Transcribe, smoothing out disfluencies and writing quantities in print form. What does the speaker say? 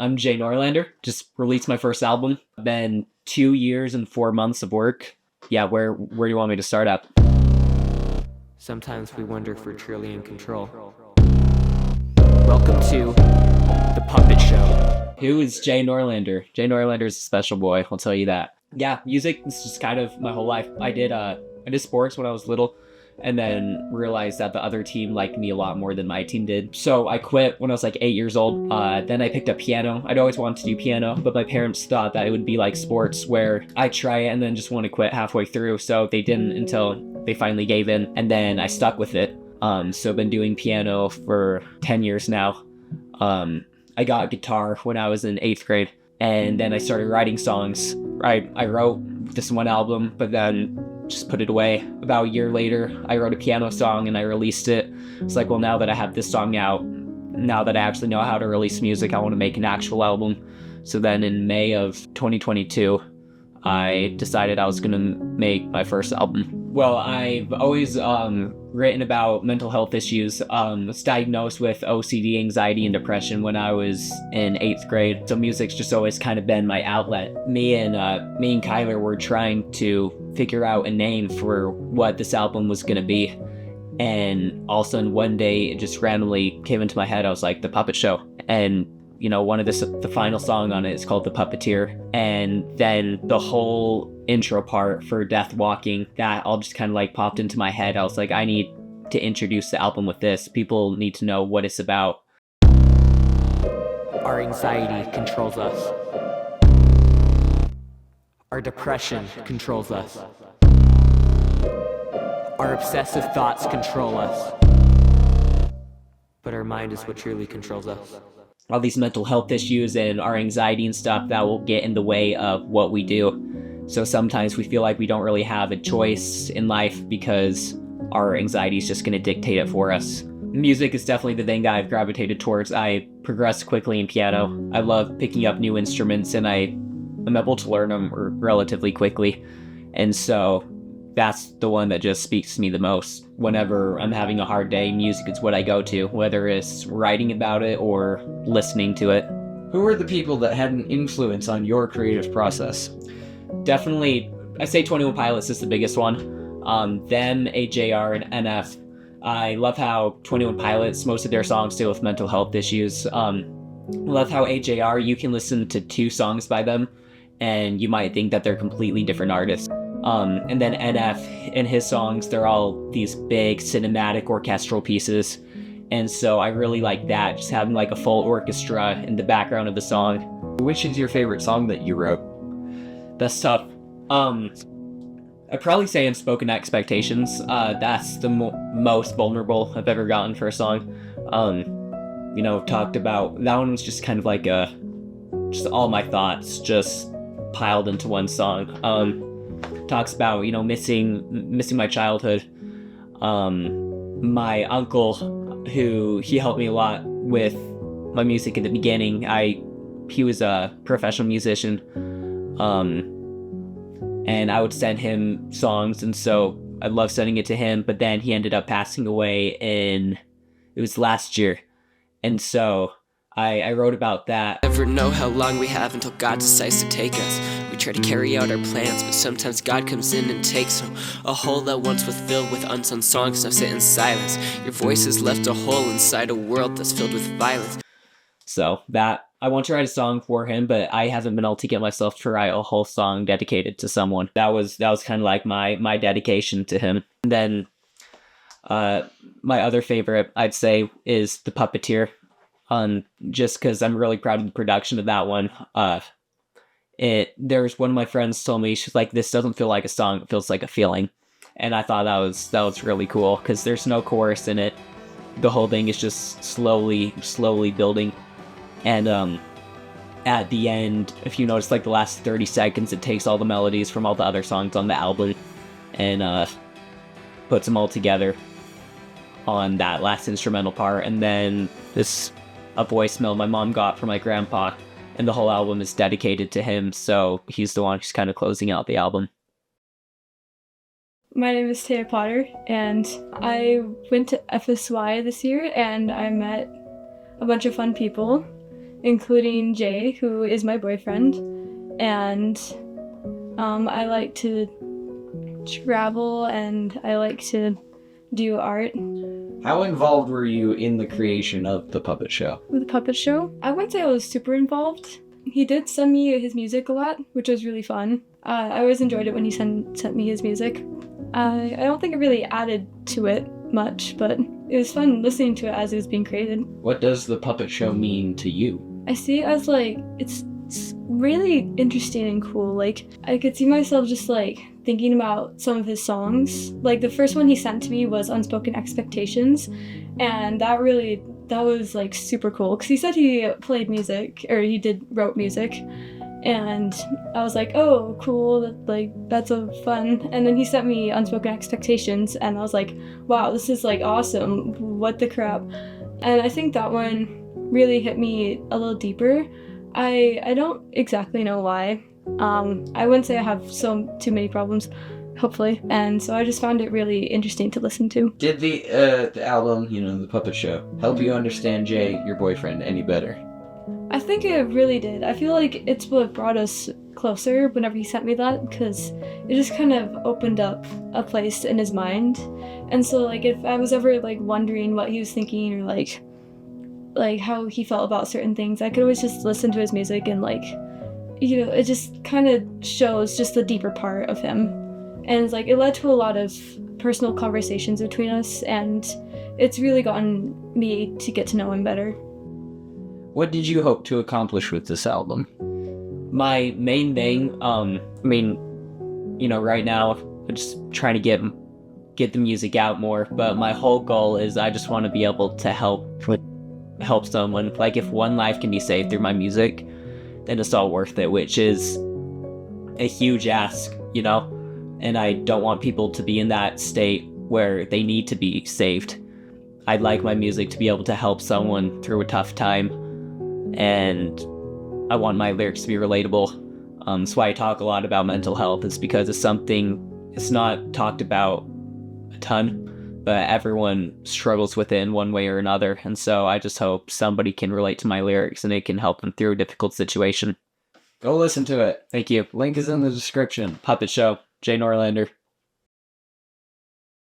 I'm Jay Norlander. Just released my first album. Been 2 years and 4 months of work. Yeah, where do you want me to start at? Sometimes we wonder if we're truly in control. Welcome to The Puppet Show. Who is Jay Norlander? Jay Norlander is a special boy, I'll tell you that. Yeah, music is just kind of my whole life. I did sports when I was little, and then realized that the other team liked me a lot more than my team did. So I quit when I was like 8 years old. Then I picked up piano. I'd always wanted to do piano, but my parents thought that it would be like sports where I'd try it and then just want to quit halfway through. So they didn't until they finally gave in, and then I stuck with it. So I've been doing piano for 10 years now. I got a guitar when I was in 8th grade, and then I started writing songs. I wrote this one album, but then just put it away. About a year later, I wrote a piano song and I released it. It's like, well, now that I have this song out, now that I actually know how to release music, I want to make an actual album. So then in May of 2022, I decided I was going to make my first album. Well, I've always written about mental health issues. Was diagnosed with OCD, anxiety, and depression when I was in 8th grade. So music's just always kind of been my outlet. Me and Kyler were trying to figure out a name for what this album was gonna be. And all of a sudden one day it just randomly came into my head. I was like, The Puppet Show. And the final song on it is called The Puppeteer. And then the whole intro part for Death Walking, that all just kind of like popped into my head. I was like, I need to introduce the album with this. People need to know what it's about. Our anxiety controls us. Our depression controls us. Our obsessive thoughts control us. But our mind is what truly controls us. All these mental health issues and our anxiety and stuff that will get in the way of what we do. So sometimes we feel like we don't really have a choice in life because our anxiety is just going to dictate it for us. Music is definitely the thing that I've gravitated towards. I progress quickly in piano. I love picking up new instruments, and I'm able to learn them relatively quickly. And so that's the one that just speaks to me the most. Whenever I'm having a hard day, music is what I go to, whether it's writing about it or listening to it. Who are the people that had an influence on your creative process? Definitely, I say 21 Pilots is the biggest one. Them, AJR, and NF. I love how 21 Pilots, most of their songs deal with mental health issues. Love how AJR, you can listen to 2 songs by them, and you might think that they're completely different artists. And then NF, in his songs, they're all these big cinematic orchestral pieces. And so I really like that, just having like a full orchestra in the background of the song. Which is your favorite song that you wrote? That's tough. I'd probably say Unspoken Expectations. That's the most vulnerable I've ever gotten for a song. Talked about, that one was just kind of like just all my thoughts just piled into one song. Talks about, missing my childhood. My uncle, who he helped me a lot with my music in the beginning. He was a professional musician. And I would send him songs, and so I loved sending it to him, but then he ended up passing away it was last year. And so I wrote about that. Never know how long we have until God decides to take us. We try to carry out our plans, but sometimes God comes in and takes them. A hole that once was filled with unsung songs now sit in silence. Your voice has left a hole inside a world that's filled with violence. So that, I want to write a song for him, but I haven't been able to get myself to write a whole song dedicated to someone. That was kind of like my dedication to him. And then my other favorite, I'd say, is The Puppeteer. Just because I'm really proud of the production of that one. There's one of my friends told me, she's like, this doesn't feel like a song, it feels like a feeling. And I thought that was really cool, because there's no chorus in it. The whole thing is just slowly building. And at the end, if you notice, like the last 30 seconds, it takes all the melodies from all the other songs on the album and puts them all together on that last instrumental part. And then a voicemail my mom got from my grandpa, and the whole album is dedicated to him, so he's the one who's kind of closing out the album. My name is Taya Potter, and I went to FSY this year, and I met a bunch of fun people. including Jay, who is my boyfriend, and I like to travel and I like to do art. How involved were you in the creation of the puppet show? With the puppet show, I wouldn't say I was super involved. He did send me his music a lot, which was really fun. I always enjoyed it when he sent me his music. I don't think it really added to it much, but it was fun listening to it as it was being created. What does the puppet show mean to you? I see it as like, it's really interesting and cool. Like, I could see myself just like thinking about some of his songs. Like the first one he sent to me was Unspoken Expectations, and that was like super cool because he said he played music, or he wrote music, and I was like, oh cool, that's so fun. And then he sent me Unspoken Expectations and I was like, wow, this is like awesome, what the crap. And I think that one really hit me a little deeper. I don't exactly know why. I wouldn't say I have too many problems, hopefully, and so I just found it really interesting to listen to. Did the album, the puppet show, help you understand Jay, your boyfriend, any better? I think it really did. I feel like it's what brought us closer whenever he sent me that, because it just kind of opened up a place in his mind. And so like if I was ever like wondering what he was thinking, or like how he felt about certain things, I could always just listen to his music and like, it just kind of shows just the deeper part of him. And it's like it led to a lot of personal conversations between us, and it's really gotten me to get to know him better. What did you hope to accomplish with this album? My main thing, right now I'm just trying to get the music out more, but my whole goal is I just want to be able to help someone. Like if one life can be saved through my music, then it's all worth it, which is a huge ask, and I don't want people to be in that state where they need to be saved. I'd like my music to be able to help someone through a tough time, and I want my lyrics to be relatable. That's why I talk a lot about mental health, is because it's not talked about a ton, but everyone struggles with it in one way or another, and so I just hope somebody can relate to my lyrics and it can help them through a difficult situation. Go listen to it. Thank you. Link is in the description. Puppet Show, Jay Norlander.